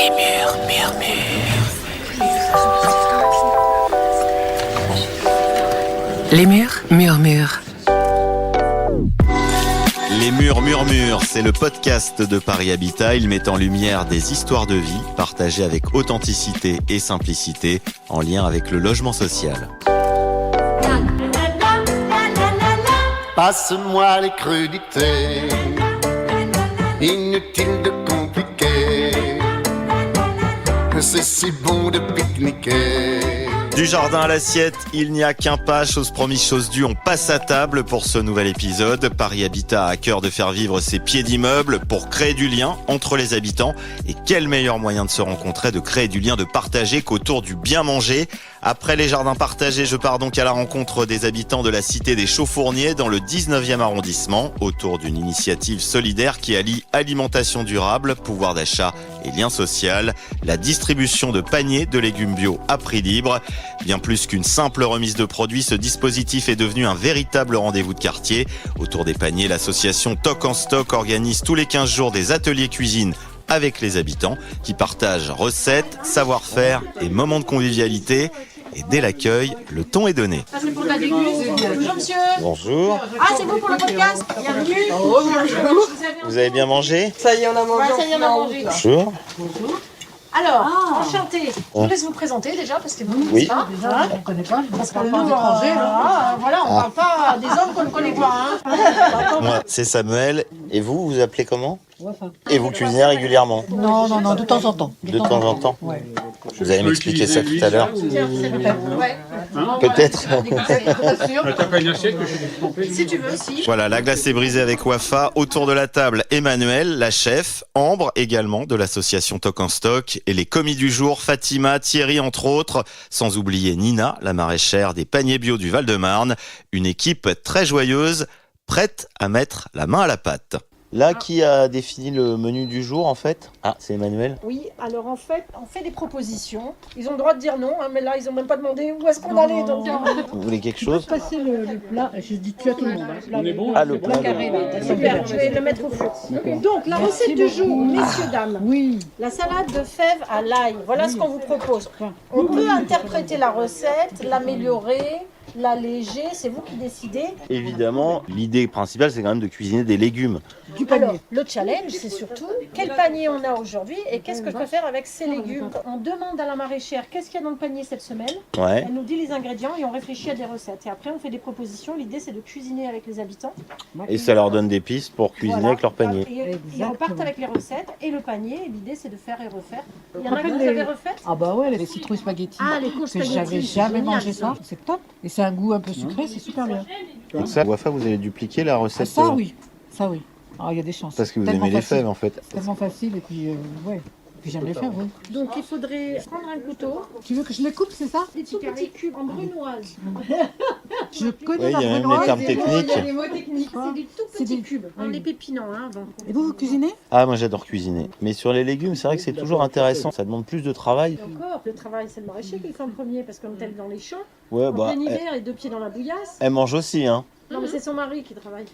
Les murs murmurent. Les murs murmurent. Les murs murmurent, c'est le podcast de Paris Habitat. Il met en lumière des histoires de vie partagées avec authenticité et simplicité en lien avec le logement social. Passe-moi les crudités, inutile de compliquer, c'est si bon de pique-niquer. Du jardin à l'assiette, il n'y a qu'un pas, chose promise, chose due, on passe à table pour ce nouvel épisode. Paris Habitat a à cœur de faire vivre ses pieds d'immeuble pour créer du lien entre les habitants. Et quel meilleur moyen de se rencontrer, de créer du lien, de partager qu'autour du bien manger. Après les jardins partagés, je pars donc à la rencontre des habitants de la cité des Chaufourniers dans le 19e arrondissement, autour d'une initiative solidaire qui allie alimentation durable, pouvoir d'achat et lien social, la distribution de paniers de légumes bio à prix libre. Bien plus qu'une simple remise de produits, ce dispositif est devenu un véritable rendez-vous de quartier. Autour des paniers, l'association Toc en Stock organise tous les 15 jours des ateliers cuisine avec les habitants qui partagent recettes, savoir-faire et moments de convivialité. Et dès l'accueil, le ton est donné. Ça c'est pour la déguste. Bonjour monsieur. Bonjour. Ah c'est vous pour le podcast. Bienvenue. Bonjour. Vous avez bien mangé? Ça y est, on a mangé. Ouais, ça y est, on a mangé. Bonjour. Alors, enchanté. Je vous laisse vous présenter déjà parce que vous ne Oui. connaissez pas. Déjà, on ne connaît pas. Parce que nous, voilà, on ne parle pas des hommes qu'on ne connaît pas. Moi, c'est Samuel. Et vous, vous appelez comment? Wafa. Et vous cuisinez régulièrement? Non, de temps en temps. De temps en temps? Ouais. Vous allez m'expliquer ça tout à l'heure? Ouais. Peut-être. T'as pas une assiette que je vais tremper? Si tu veux, si. Voilà, la glace est brisée avec Wafa. Autour de la table, Emmanuel, la chef, Ambre également de l'association Toc en Stock et les commis du jour, Fatima, Thierry entre autres, sans oublier Nina, la maraîchère des paniers bio du Val-de-Marne. Une équipe très joyeuse, prête à mettre la main à la pâte. Là, qui a défini le menu du jour en fait? Ah, c'est Emmanuel. Oui, alors en fait, on fait des propositions. Ils ont le droit de dire non, hein, mais là, ils n'ont même pas demandé où est-ce qu'on allait. Donc, Vous voulez quelque chose? Passer le plat, je dis tu à tout le monde. On est bon? Ah, le plat carré, là. super, je vais le mettre au feu. Donc, la recette du jour, messieurs, dames. Oui. La salade de fèves à l'ail, voilà ce qu'on vous propose. On peut interpréter la recette, l'améliorer, l'alléger, c'est vous qui décidez. Évidemment, l'idée principale, c'est quand même de cuisiner des légumes. Du panier. Alors, le challenge, c'est surtout quel panier on a aujourd'hui et qu'est-ce que je peux faire avec ces légumes. On demande à la maraîchère qu'est-ce qu'il y a dans le panier cette semaine. Ouais. Elle nous dit les ingrédients et on réfléchit à des recettes. Et après, on fait des propositions. L'idée, c'est de cuisiner avec les habitants. Et ça leur donne des pistes pour cuisiner Voilà. avec leur panier. Et ils Exactement. repartent avec les recettes et le panier. Et l'idée, c'est de faire et refaire. Il y en a que Rappelle vous les- avez refaites. Ah bah ouais, les citrouilles spaghetti. Ah, les courses Que j'avais jamais mangé ça. C'est top. Et c'est un goût un peu sucré, c'est super bien. Donc ça, Wafa, vous allez dupliquer la Ah, recette. ça oui. Ça oui. Ah, il y a des chances. Parce que vous Tellement aimez les facile. fèves en fait. Tellement facile et puis ouais. Puis j'aime les fèves, oui. Donc, il faudrait prendre un couteau, Tu veux que je les coupe, c'est ça? des tout petits cubes en brunoise. Je connais Oui, la il y a même brunoise. les termes techniques. C'est des tout C'est petits des- cubes, en oui. les pépinant. Hein, avant. Et vous cuisinez? Ah, moi j'adore cuisiner. Mais sur les légumes, c'est vrai que c'est toujours intéressant. Ça demande plus de travail. Et encore, le travail, c'est le maraîcher qui le fait en premier, parce qu'on est dans les champs, Ouais, en bah, plein hiver, les deux pieds dans la bouillasse. elle mange aussi, hein. Non, mais c'est son mari qui travaille.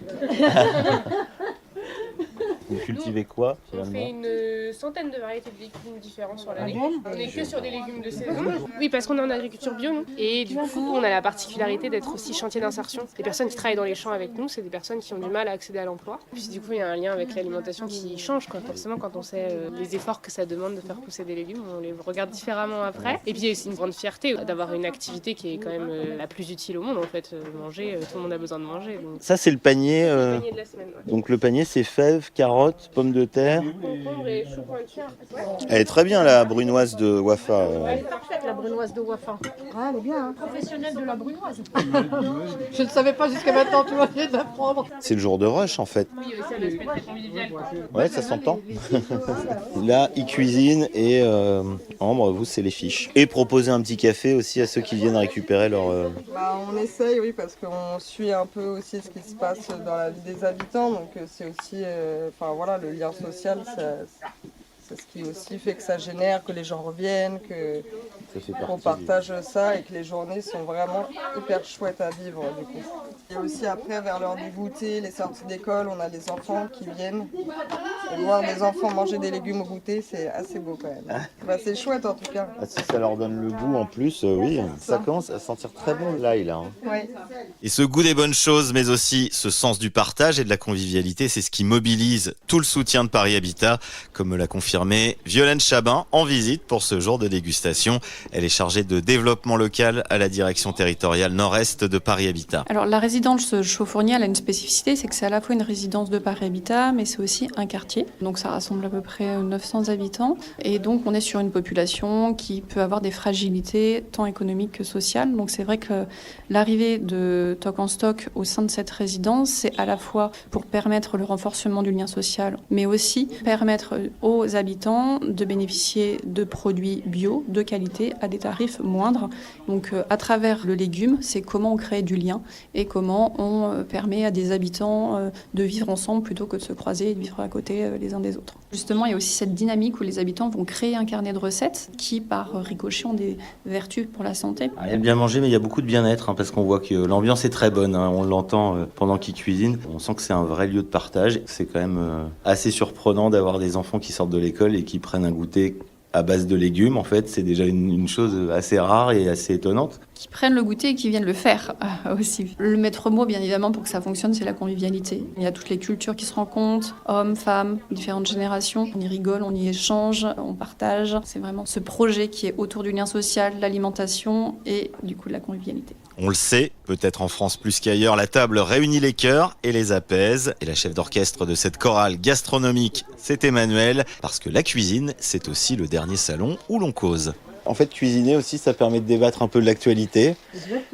Vous cultivez quoi On fait finalement? une centaine de variétés de légumes différents sur l'année. belle. On n'est que sur des légumes de saison. Oui, parce qu'on est en agriculture bio, nous. Et du coup, on a la particularité d'être aussi chantier d'insertion. Les personnes qui travaillent dans les champs avec nous, c'est des personnes qui ont du mal à accéder à l'emploi. Puis du coup, il y a un lien avec l'alimentation qui change, quoi. Forcément, quand on sait les efforts que ça demande de faire pousser des légumes, on les regarde différemment après. Et puis, il y a aussi une grande fierté d'avoir une activité qui est quand même la plus utile au monde, en fait. Manger, tout le monde a besoin de manger. Donc, Ça, c'est le panier. le panier de la semaine, ouais. Donc le panier, c'est fèves, carottes, pommes de terre. Concombre et chou pointu. Elle est très bien la brunoise de Wafa. Elle est parfaite, la brunoise de Wafa. Ah, elle est bien. Hein. Professionnelle de la brunoise. Je ne savais pas jusqu'à maintenant, tu vois, je viens d'apprendre. C'est le jour de rush en fait. Oui, aussi un aspect très convivial. Ouais, ça s'entend. Là, ils cuisinent et Ambre, vous, c'est les fiches. Et proposer un petit café aussi à ceux qui viennent récupérer leur... Bah, on essaye, oui, parce qu'on suit un peu aussi ce qui se passe dans la vie des habitants. Donc c'est aussi, enfin voilà, le lien social, c'est ce qui aussi fait que ça génère, que les gens reviennent, Ça fait qu'on partie du- partage ça et que les journées sont vraiment hyper chouettes à vivre du coup. Et aussi après, vers l'heure du goûter, les sorties d'école, on a des enfants qui viennent. Et voir des enfants manger des légumes au goûter, c'est assez beau quand même. C'est chouette en tout cas. Ah, si ça leur donne le goût en plus, oui, ça commence à sentir très bon l'ail là. Ouais. Et ce goût des bonnes choses, mais aussi ce sens du partage et de la convivialité, c'est ce qui mobilise tout le soutien de Paris Habitat, comme me l'a confirmé Violaine Chabin en visite pour ce jour de dégustation. Elle est chargée de développement local à la direction territoriale nord-est de Paris Habitat. Alors la résidence Chauffournier, elle a une spécificité, c'est que c'est à la fois une résidence de Paris Habitat, mais c'est aussi un quartier. Donc ça rassemble à peu près 900 habitants. Et donc on est sur une population qui peut avoir des fragilités tant économiques que sociales. Donc c'est vrai que l'arrivée de Toc en Stock au sein de cette résidence, c'est à la fois pour permettre le renforcement du lien social, mais aussi permettre aux habitants de bénéficier de produits bio, de qualité, à des tarifs moindres. Donc à travers le légume, c'est comment on crée du lien et comment on permet à des habitants de vivre ensemble plutôt que de se croiser et de vivre à côté les uns des autres. Justement, il y a aussi cette dynamique où les habitants vont créer un carnet de recettes qui, par ricochet, ont des vertus pour la santé. Il y a bien manger, mais il y a beaucoup de bien-être, parce qu'on voit que l'ambiance est très bonne. On l'entend pendant qu'ils cuisinent. On sent que c'est un vrai lieu de partage. C'est quand même assez surprenant d'avoir des enfants qui sortent de l'école et qui prennent un goûter à base de légumes. En fait, c'est déjà une chose assez rare et assez étonnante. Qui prennent le goûter et qui viennent le faire aussi. Le maître mot, bien évidemment, pour que ça fonctionne, c'est la convivialité. Il y a toutes les cultures qui se rencontrent, hommes, femmes, différentes générations. On y rigole, on y échange, on partage. C'est vraiment ce projet qui est autour du lien social, l'alimentation et du coup de la convivialité. On le sait, peut-être en France plus qu'ailleurs, la table réunit les cœurs et les apaise. Et la chef d'orchestre de cette chorale gastronomique, c'est Emmanuel, parce que la cuisine, c'est aussi le dernier salon où l'on cause. En fait, cuisiner aussi, ça permet de débattre un peu de l'actualité.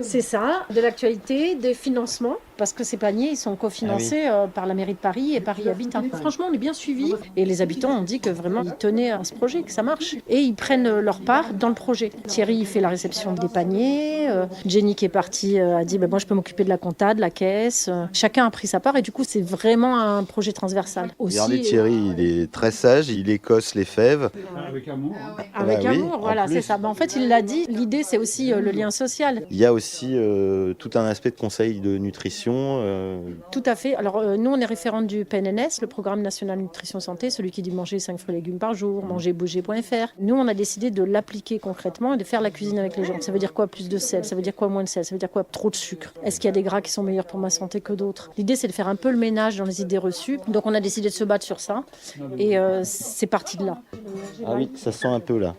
C'est ça, de l'actualité, des financements, parce que ces paniers, ils sont cofinancés par la mairie de Paris et Paris Habitat. Franchement, on est bien suivis et les habitants ont dit que vraiment, ils tenaient à ce projet, que ça marche. Et ils prennent leur part dans le projet. Thierry, il fait la réception des paniers. Jenny, qui est partie, a dit moi, je peux m'occuper de la compta, de la caisse. Chacun a pris sa part et du coup, c'est vraiment un projet transversal. Aussi, regardez, Thierry, il est très sage, il écosse les fèves. Avec amour. Avec amour, voilà, c'est ça. En fait, il l'a dit, l'idée, c'est aussi le lien social. Il y a aussi tout un aspect de conseil de nutrition. Tout à fait. Alors, nous, on est référente du PNNS, le Programme National Nutrition Santé, celui qui dit manger 5 fruits et légumes par jour, mangerbouger.fr. Nous, on a décidé de l'appliquer concrètement et de faire la cuisine avec les gens. Ça veut dire quoi plus de sel? Ça veut dire quoi moins de sel? Ça veut dire quoi trop de sucre? Est-ce qu'il y a des gras qui sont meilleurs pour ma santé que d'autres? L'idée, c'est de faire un peu le ménage dans les idées reçues. Donc, on a décidé de se battre sur ça. Et c'est parti de là. Ah oui, ça sent un peu là.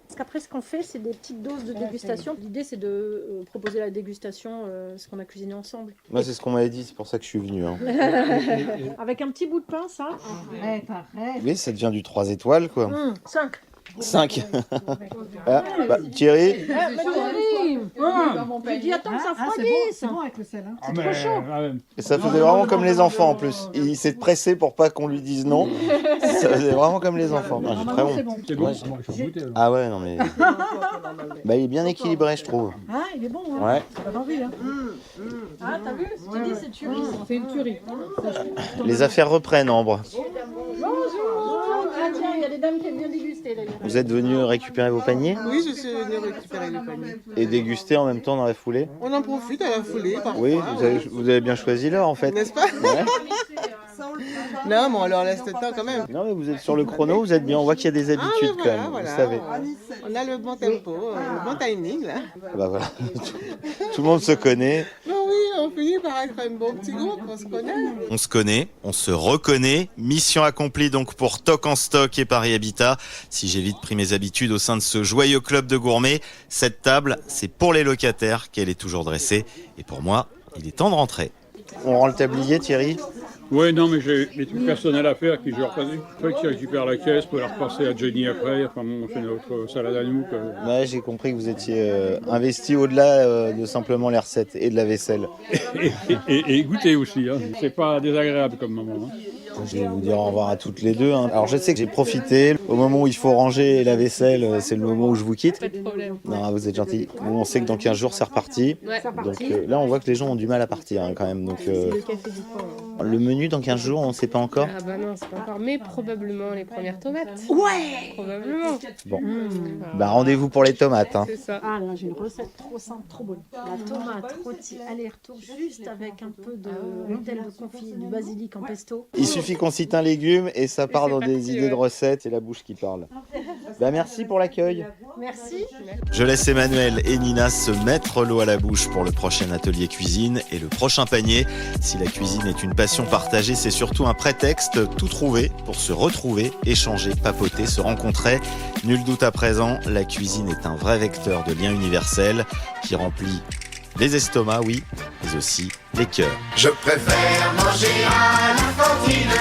Parce qu'après, ce qu'on fait, c'est des petites doses de dégustation. L'idée, c'est de proposer la dégustation, ce qu'on a cuisiné ensemble. Moi, c'est ce qu'on m'avait dit, c'est pour ça que je suis venu. Avec un petit bout de pain, ça. Arrête. Oui, ça devient du 3 étoiles, quoi. 5. 5. Thierry, J'ai dit, attends que ça refroidisse. C'est bon avec le sel. Hein. C'est trop chaud. et ça faisait vraiment comme les enfants en plus. Il s'est pressé pour pas qu'on lui dise non. Ça faisait vraiment comme les enfants. Ah, très bon. C'est bon. C'est bon, Ouais, moi, je suis goûté. Ah ouais, non mais... il est bien équilibré, je trouve. Ah, il est bon. Hein. Ouais. Ça donne envie. Hein. Ah, t'as vu? Je te dis, c'est tuerie. C'est une tuerie. Les affaires reprennent, Ambre. Bonjour. Ah tiens, il y a des dames qui aiment bien déguster d'ailleurs. Vous êtes venus récupérer vos paniers Oui, je suis venue récupérer le panier. et déguster en même temps dans la foulée? On en profite à la foulée. Oui, vous avez bien choisi l'heure en fait. N'est-ce pas? Ouais. Non, mais on leur laisse le temps quand même. Non mais vous êtes sur le chrono, vous êtes bien, on voit qu'il y a des habitudes quand même, vous savez. On a le bon tempo, le bon timing là. Bah voilà, tout le monde se connaît. Non, oui, on finit par être un bon petit groupe, on se connaît. On se connaît, on se reconnaît. Mission accomplie donc pour Toc en Stock et Paris Habitat. Si j'ai vite pris mes habitudes au sein de ce joyeux club de gourmets, cette table, c'est pour les locataires qu'elle est toujours dressée. Et pour moi, il est temps de rentrer. On rend le tablier, Thierry? Oui, non, mais j'ai des trucs personnels à faire qui je vais repasser. Ceux qui récupèrent la caisse pour la repasser à Jenny après. Enfin, bon, c'est notre salade à nous. Ouais, j'ai compris que vous étiez investi au-delà de simplement les recettes et de la vaisselle. Et goûter aussi. Hein. C'est pas désagréable comme moment. Hein. Je vais vous dire au revoir à toutes les deux. Alors je sais que j'ai profité. Au moment où il faut ranger la vaisselle, c'est le moment où je vous quitte. Pas de problème. Non, vous êtes gentils. Nous, on sait que dans 15 jours, c'est reparti. Ouais. Donc là, on voit que les gens ont du mal à partir quand même. Donc, C'est le café du coin. le menu dans 15 jours, on ne sait pas encore. Ah bah non, c'est pas encore. Mais probablement les premières tomates. Ouais. Probablement. Bon, bah rendez-vous pour les tomates. Hein. C'est ça. Ah là, j'ai une recette trop simple, trop bonne. La tomate rôtie aller-retour juste avec un peu de rondelles de confit, du basilic en pesto. Il suffit qu'on cite un légume et ça part c'est dans parti, des idées de recettes et la bouche qui parle. Bah merci pour l'accueil. Merci. Je laisse Emmanuel et Nina se mettre l'eau à la bouche pour le prochain atelier cuisine et le prochain panier. Si la cuisine est une passion partagée, c'est surtout un prétexte tout trouvé pour se retrouver, échanger, papoter, se rencontrer. Nul doute à présent, la cuisine est un vrai vecteur de liens universels qui remplit les estomacs, oui, mais aussi les cœurs. Je préfère manger à la cantine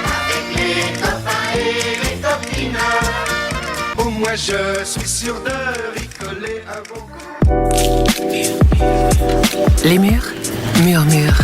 avec les copains et les copines. Au moins je suis sûr de rigoler un bon coup. Les murs murmurent.